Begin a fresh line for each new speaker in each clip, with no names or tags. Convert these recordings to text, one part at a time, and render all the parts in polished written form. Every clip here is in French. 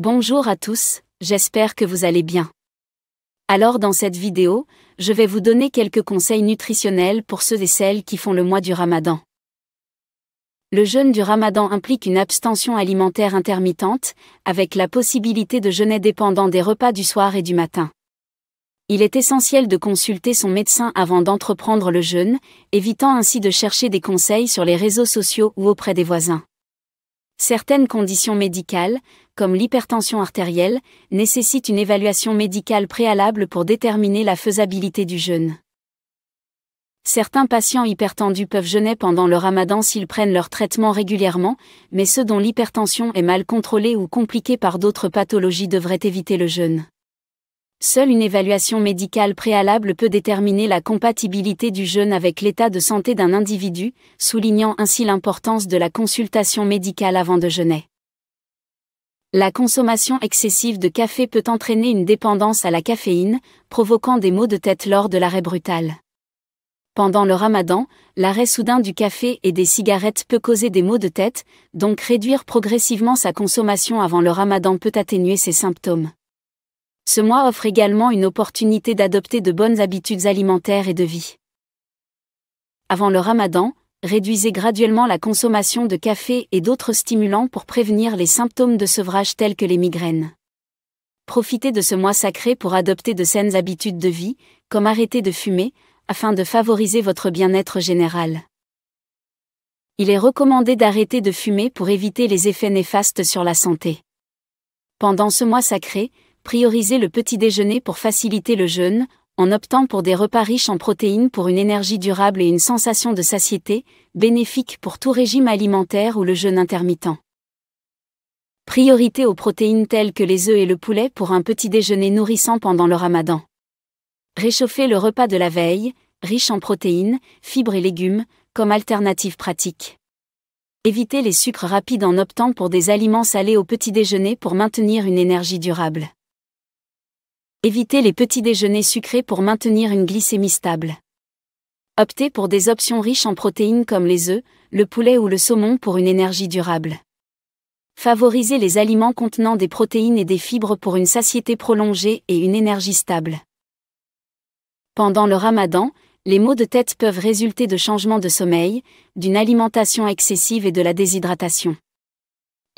Bonjour à tous, j'espère que vous allez bien. Alors dans cette vidéo, je vais vous donner quelques conseils nutritionnels pour ceux et celles qui font le mois du Ramadan. Le jeûne du Ramadan implique une abstention alimentaire intermittente, avec la possibilité de jeûner dépendant des repas du soir et du matin. Il est essentiel de consulter son médecin avant d'entreprendre le jeûne, évitant ainsi de chercher des conseils sur les réseaux sociaux ou auprès des voisins. Certaines conditions médicales, comme l'hypertension artérielle, nécessitent une évaluation médicale préalable pour déterminer la faisabilité du jeûne. Certains patients hypertendus peuvent jeûner pendant le Ramadan s'ils prennent leur traitement régulièrement, mais ceux dont l'hypertension est mal contrôlée ou compliquée par d'autres pathologies devraient éviter le jeûne. Seule une évaluation médicale préalable peut déterminer la compatibilité du jeûne avec l'état de santé d'un individu, soulignant ainsi l'importance de la consultation médicale avant de jeûner. La consommation excessive de café peut entraîner une dépendance à la caféine, provoquant des maux de tête lors de l'arrêt brutal. Pendant le Ramadan, l'arrêt soudain du café et des cigarettes peut causer des maux de tête, donc réduire progressivement sa consommation avant le Ramadan peut atténuer ces symptômes. Ce mois offre également une opportunité d'adopter de bonnes habitudes alimentaires et de vie. Avant le Ramadan, réduisez graduellement la consommation de café et d'autres stimulants pour prévenir les symptômes de sevrage tels que les migraines. Profitez de ce mois sacré pour adopter de saines habitudes de vie, comme arrêter de fumer, afin de favoriser votre bien-être général. Il est recommandé d'arrêter de fumer pour éviter les effets néfastes sur la santé. Pendant ce mois sacré, priorisez le petit déjeuner pour faciliter le jeûne, en optant pour des repas riches en protéines pour une énergie durable et une sensation de satiété, bénéfique pour tout régime alimentaire ou le jeûne intermittent. Priorité aux protéines telles que les œufs et le poulet pour un petit déjeuner nourrissant pendant le Ramadan. Réchauffez le repas de la veille, riche en protéines, fibres et légumes, comme alternative pratique. Évitez les sucres rapides en optant pour des aliments salés au petit déjeuner pour maintenir une énergie durable. Évitez les petits déjeuners sucrés pour maintenir une glycémie stable. Optez pour des options riches en protéines comme les œufs, le poulet ou le saumon pour une énergie durable. Favorisez les aliments contenant des protéines et des fibres pour une satiété prolongée et une énergie stable. Pendant le Ramadan, les maux de tête peuvent résulter de changements de sommeil, d'une alimentation excessive et de la déshydratation.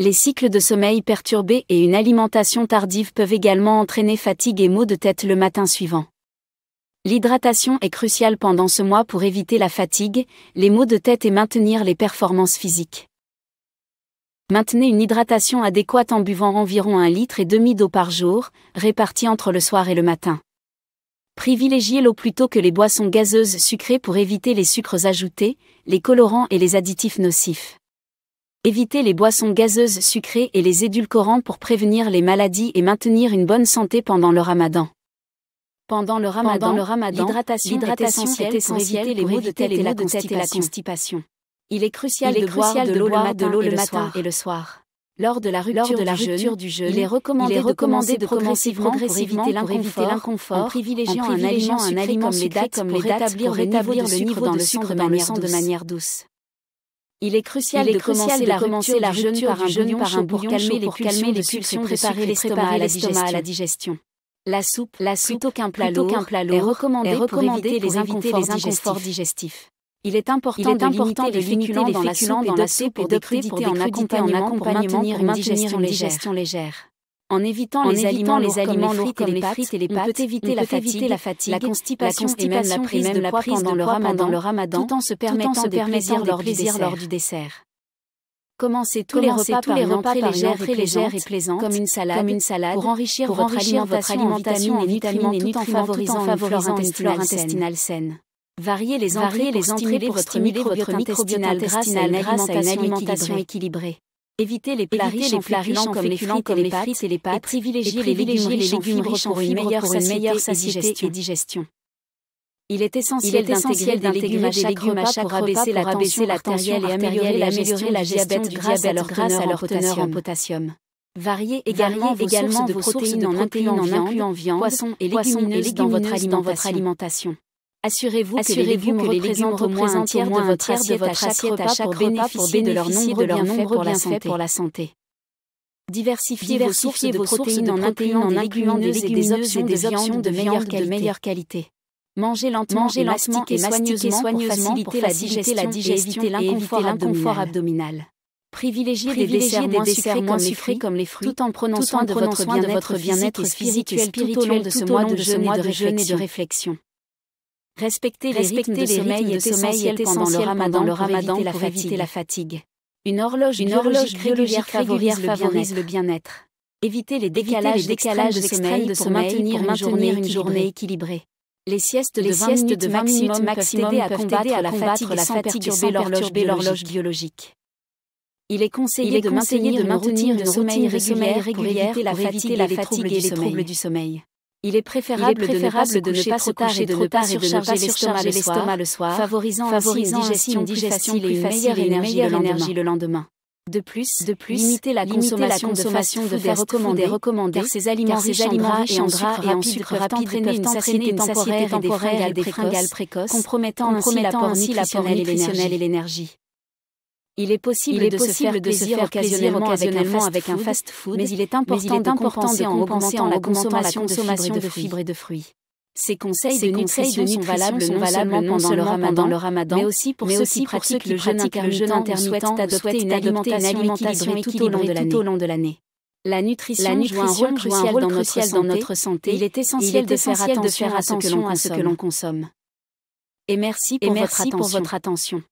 Les cycles de sommeil perturbés et une alimentation tardive peuvent également entraîner fatigue et maux de tête le matin suivant. L'hydratation est cruciale pendant ce mois pour éviter la fatigue, les maux de tête et maintenir les performances physiques. Maintenez une hydratation adéquate en buvant environ 1,5 litre d'eau par jour, répartie entre le soir et le matin. Privilégiez l'eau plutôt que les boissons gazeuses sucrées pour éviter les sucres ajoutés, les colorants et les additifs nocifs. Évitez les boissons gazeuses sucrées et les édulcorants pour prévenir les maladies et maintenir une bonne santé pendant le Ramadan. Pendant le Ramadan, l'hydratation est essentielle pour éviter les maux de tête et la constipation. Il est crucial de boire de l'eau le matin et le soir. Lors de la rupture du jeûne, il est recommandé de commencer progressivement pour éviter l'inconfort, en privilégiant un aliment sucré comme les dattes pour rétablir le niveau de sucre dans le sang de manière douce. Il est crucial de commencer la rupture du jeûne par un bouillon pour calmer les pulsions, préparer l'estomac à la digestion. La soupe plutôt qu'un plat lourd est recommandée pour éviter les inconforts digestifs. Il est important de limiter les féculents dans la soupe et d'occulter en accompagnement pour maintenir une digestion légère. En évitant les aliments lourds comme les frites et les pâtes, on peut éviter la fatigue, la constipation et même la prise de poids pendant le Ramadan, tout en se permettant des plaisirs lors du dessert. Commencez tous les repas par une entrée légère et plaisante, comme une salade, pour enrichir votre alimentation en vitamines et tout en favorisant une flore intestinale saine. Variez les entrées pour stimuler votre microbiote intestinal grâce à une alimentation équilibrée. Évitez les plats riches en féculents comme les frites et les pâtes, et privilégiez les légumes riches pour une meilleure satiété et digestion. Il est essentiel d'intégrer des légumes à chaque repas pour abaisser la tension artérielle et améliorer la gestion du diabète grâce à leur teneur en potassium. Variez également vos sources de protéines en incluant viande, poissons et légumineuses dans votre alimentation. Assurez-vous que les légumes représentent au moins un tiers de votre assiette à chaque repas pour bénéficier de leurs nombreux bienfaits pour la santé. Diversifiez vos sources de protéines en incluant des légumineuses et des options de meilleure qualité. Mangez lentement et soigneusement pour faciliter la digestion et éviter l'inconfort abdominal. Privilégiez des desserts moins sucrés comme les fruits, tout en prenant soin de votre bien-être physique et spirituel de ce mois de jeûne et de réflexion. Respectez les rythmes de sommeil est essentiel pendant le ramadan pour éviter la fatigue. Une horloge biologique favorise le bien-être. Évitez les décalages extrêmes de sommeil pour maintenir une journée équilibrée. Les siestes de 20 minutes maximum peuvent aider à combattre la fatigue sans perturber l'horloge biologique. Il est conseillé de maintenir une routine de sommeil régulière pour éviter la fatigue et les troubles du sommeil. Il est préférable de ne pas se coucher trop tard et de ne pas surcharger l'estomac le soir, favorisant ainsi une digestion et une meilleure énergie le lendemain. De plus, limitez la consommation de fast-food recommandés, car ces aliments riches en gras et en sucre rapide peuvent entraîner une satiété temporaire et des fringales précoces, compromettant ainsi l'apport nutritionnel et l'énergie. Il est possible de se faire plaisir occasionnellement avec un fast-food, mais il est important de compenser en augmentant la consommation de fibres et de fruits. Ces conseils de nutrition sont valables non seulement pendant le ramadan, mais aussi pour ceux qui pratiquent le jeûne intermittent ou souhaitent adopter une alimentation équilibrée tout au long de l'année. La nutrition joue un rôle crucial dans notre santé, et il est essentiel de faire attention à ce que l'on consomme. Et merci pour votre attention.